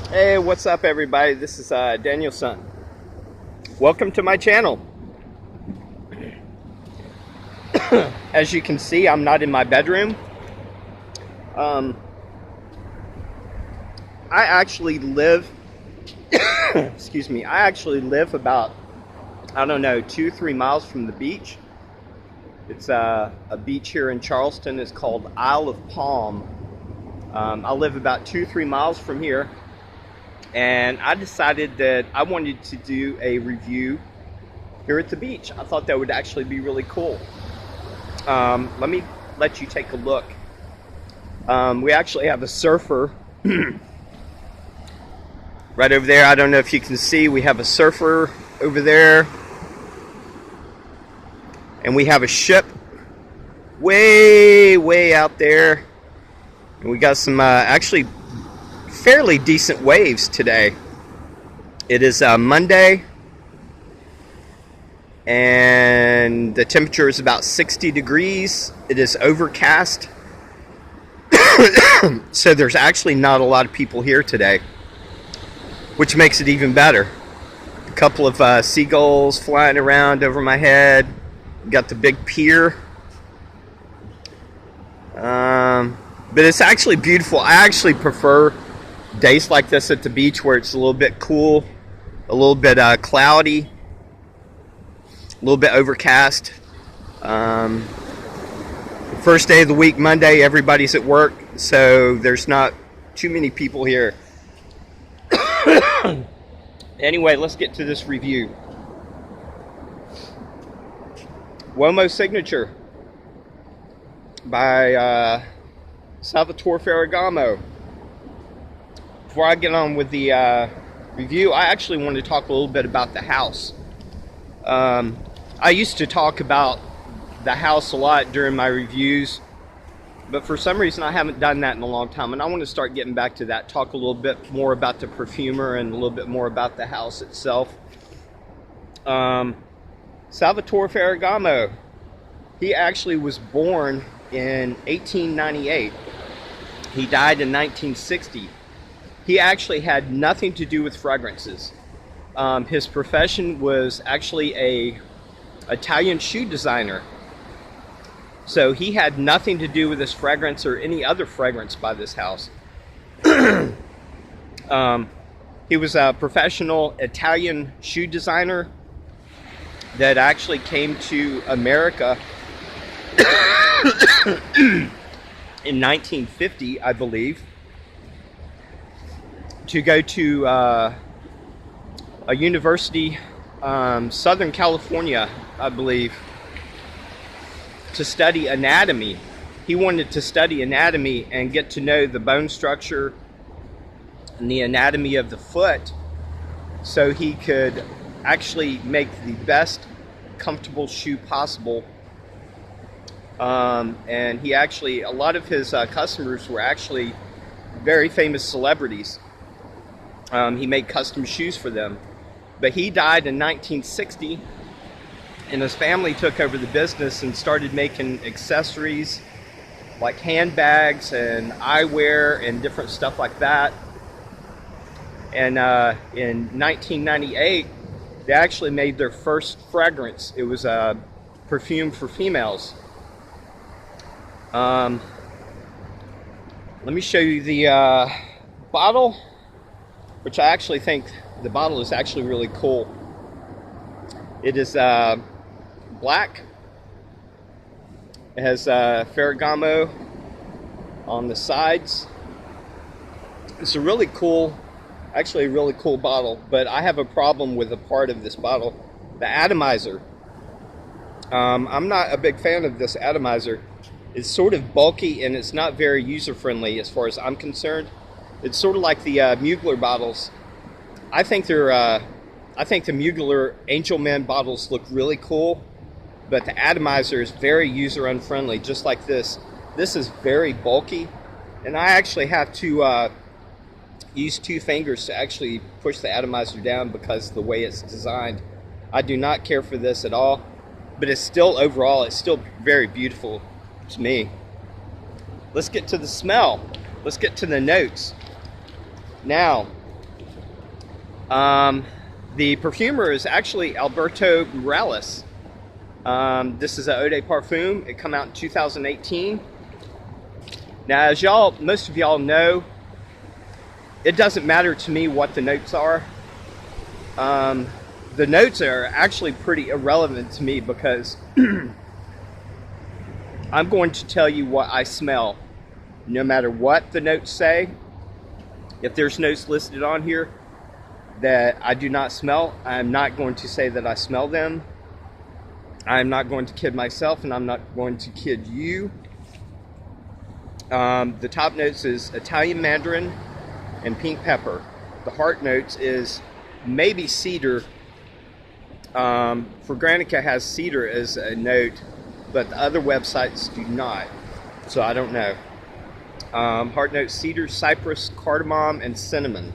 Hey, what's up, everybody? This is Daniel's son. Welcome to my channel. As you can see, I'm not in my bedroom. Um, I actually live, excuse me, I actually live about, I don't know, 2-3 miles from the beach. It's a beach here in Charleston. It's called Isle of Palm. I live about 2-3 miles from here. And I decided that I wanted to do a review here at the beach. I thought that would actually be really cool. Let me let you take a look. We actually have a surfer right over there. I don't know if you can see, we have a surfer over there. And we have a ship way out there. And we got some actually fairly decent waves today. It is Monday, and the temperature is about 60 degrees. It is overcast, so there's actually not a lot of people here today, which makes it even better. A couple of seagulls flying around over my head. Got the big pier. But it's actually beautiful. I actually prefer days like this at the beach where it's a little bit cool, a little bit cloudy, a little bit overcast. The first day of the week, Monday, everybody's at work, so there's not too many people here. Anyway, let's get to this review. Uomo Signature by Salvatore Ferragamo. Before I get on with the review, I actually want to talk a little bit about the house. I used to talk about the house a lot during my reviews, but for some reason I haven't done that in a long time, and I want to start getting back to that, talk a little bit more about the perfumer and a little bit more about the house itself. Salvatore Ferragamo, he actually was born in 1898. He died in 1960. He actually had nothing to do with fragrances. His profession was actually a Italian shoe designer. So he had nothing to do with this fragrance or any other fragrance by this house. He was a professional Italian shoe designer that actually came to America in 1950, I believe, to go to a university, Southern California, I believe, to study anatomy. He wanted to study anatomy and get to know the bone structure and the anatomy of the foot so he could actually make the best comfortable shoe possible. And he actually, a lot of his customers were actually very famous celebrities. He made custom shoes for them. But he died in 1960, and his family took over the business and started making accessories like handbags and eyewear and different stuff like that. And in 1998, they actually made their first fragrance. It was a perfume for females. Let me show you the bottle, which I actually think the bottle is actually really cool. It is black. It has Ferragamo on the sides. It's a really cool, actually a really cool bottle, but I have a problem with a part of this bottle, the atomizer. I'm not a big fan of this atomizer. It's sort of bulky and it's not very user-friendly as far as I'm concerned. It's sort of like the Mugler bottles. I think the Mugler Angel Man bottles look really cool, but the atomizer is very user-unfriendly, just like this. This is very bulky, and I actually have to use 2 fingers to actually push the atomizer down because of the way it's designed. I do not care for this at all, but it's still, overall, it's still very beautiful to me. Let's get to the smell. Let's get to the notes. Now, The perfumer is actually Alberto Morales. This is an Eau de Parfum. It came out in 2018. Now, as most of y'all know, it doesn't matter to me what the notes are. The notes are actually pretty irrelevant to me because I'm going to tell you what I smell, no matter what the notes say. If there's notes listed on here that I do not smell, I'm not going to say that I smell them. I'm not going to kid myself, and I'm not going to kid you. The top notes is Italian mandarin and pink pepper. The heart notes is maybe cedar. Fragrancenet has cedar as a note, but the other websites do not, so I don't know. Heart notes cedar, cypress, cardamom, and cinnamon.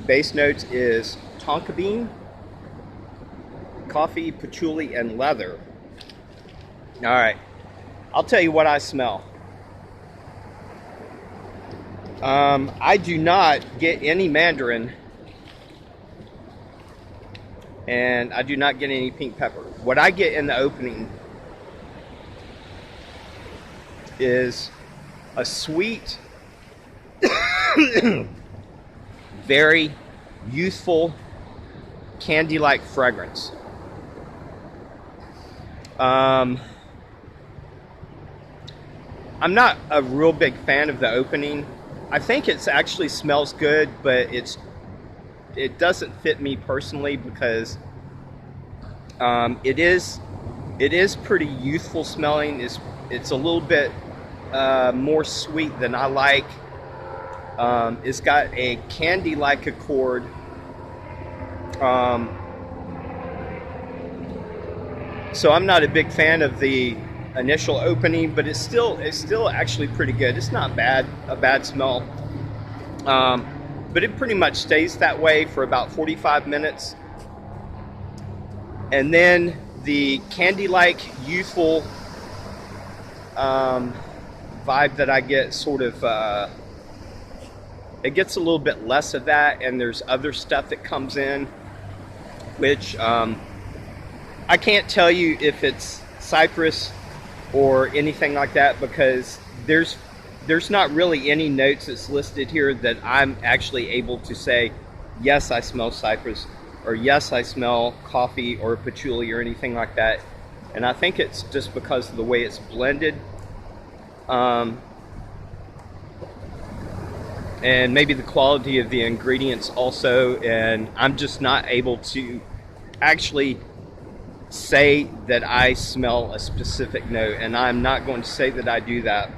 Base notes is tonka bean, coffee, patchouli, and leather. All right, I'll tell you what I smell. I do not get any mandarin, and I do not get any pink pepper. What I get in the opening is a sweet, very youthful, candy-like fragrance. I'm not a real big fan of the opening. I think it actually smells good, but it doesn't fit me personally because it is pretty youthful smelling. It's a little bit more sweet than I like. It's got a candy-like accord. So I'm not a big fan of the initial opening, but it's still actually pretty good. It's not a bad smell. But it pretty much stays that way for about 45 minutes. And then the candy-like youthful vibe that I get sort of, it gets a little bit less of that, and there's other stuff that comes in, which I can't tell you if it's cypress or anything like that because there's not really any notes that's listed here that I'm actually able to say, yes, I smell cypress, or yes, I smell coffee or patchouli or anything like that. And I think it's just because of the way it's blended. And maybe the quality of the ingredients also, and I'm just not able to actually say that I smell a specific note, and I'm not going to say that I do that.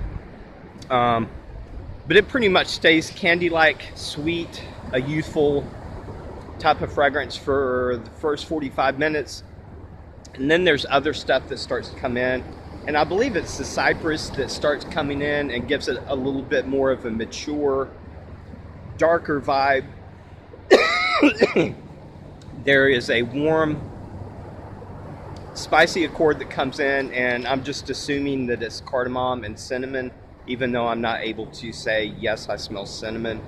But it pretty much stays candy-like, sweet, a youthful type of fragrance for the first 45 minutes. And then there's other stuff that starts to come in. And I believe it's the cypress that starts coming in and gives it a little bit more of a mature, darker vibe. There is a warm, spicy accord that comes in, and I'm just assuming that it's cardamom and cinnamon, even though I'm not able to say, yes, I smell cinnamon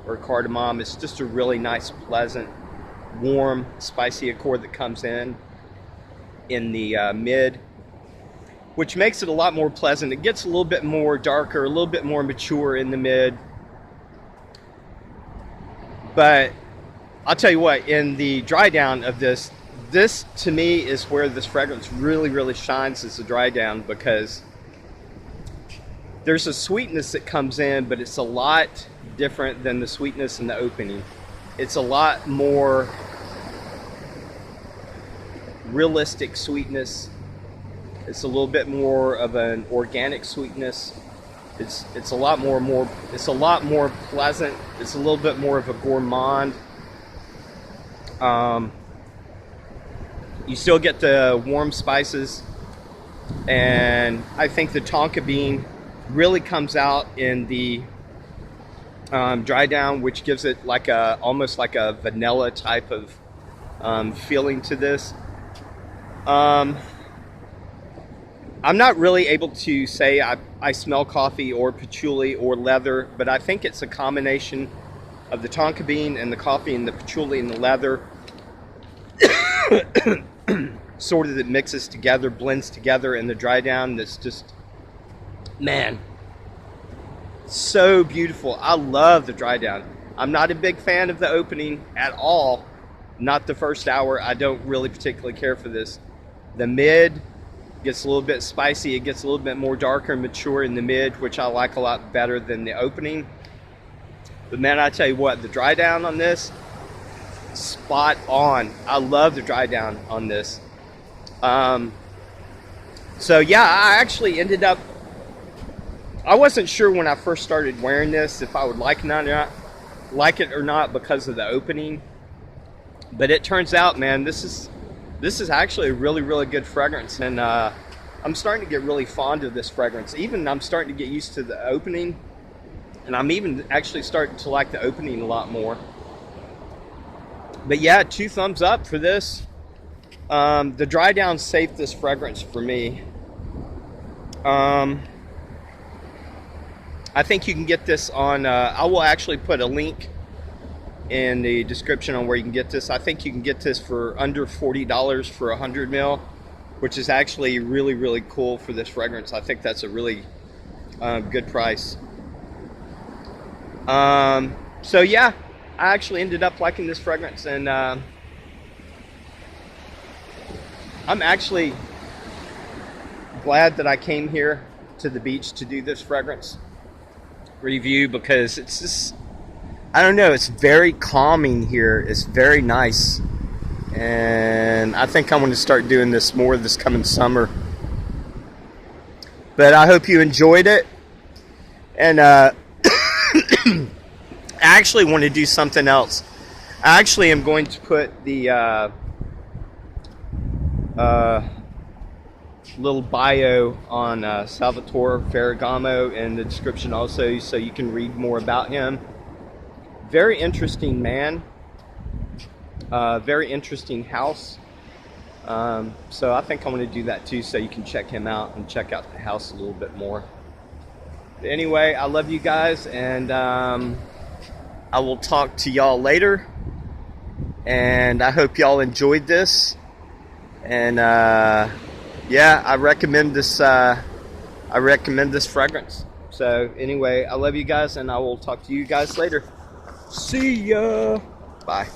or cardamom. It's just a really nice, pleasant, warm, spicy accord that comes in the mid, which makes it a lot more pleasant. It gets a little bit more darker, a little bit more mature in the mid. But I'll tell you what, in the dry down of this to me is where this fragrance really, really shines, is the dry down, because there's a sweetness that comes in, but it's a lot different than the sweetness in the opening. It's a lot more realistic sweetness. It's a little bit more of an organic sweetness. It's a lot more pleasant. It's a little bit more of a gourmand. You still get the warm spices, and I think the tonka bean really comes out in the dry down, which gives it like almost like a vanilla type of feeling to this. I'm not really able to say I smell coffee or patchouli or leather, but I think it's a combination of the tonka bean and the coffee and the patchouli and the leather. Sort of that mixes together, blends together in the dry down. That's just, man, so beautiful. I love the dry down. I'm not a big fan of the opening at all. Not the first hour. I don't really particularly care for this. The mid gets a little bit spicy. It gets a little bit more darker and mature in the mid, which I like a lot better than the opening. But man, I tell you what, the dry down on this, spot on. I love the dry down on this. So yeah, I actually ended up, I wasn't sure when I first started wearing this if I would like it or not because of the opening. But it turns out, man, this is actually a really, really good fragrance, and I'm starting to get really fond of this fragrance. Even I'm starting to get used to the opening, and I'm even actually starting to like the opening a lot more. But yeah, 2 thumbs up for this. The dry down saved this fragrance for me. I think you can get this on, I will actually put a link in the description on where you can get this. I think you can get this for under $40 for 100 ml, which is actually really, really cool for this fragrance. I think that's a really good price. So yeah, I actually ended up liking this fragrance, and I'm actually glad that I came here to the beach to do this fragrance review, because it's just, I don't know, it's very calming here. It's very nice, and I think I'm going to start doing this more this coming summer. But I hope you enjoyed it, and I actually want to do something else. I actually am going to put the little bio on Salvatore Ferragamo in the description also, so you can read more about him. Very interesting man, very interesting house. So I think I'm going to do that too, so you can check him out and check out the house a little bit more. But anyway, I love you guys, and I will talk to y'all later. And I hope y'all enjoyed this. And yeah, I recommend this. I recommend this fragrance. So anyway, I love you guys, and I will talk to you guys later. See ya. Bye.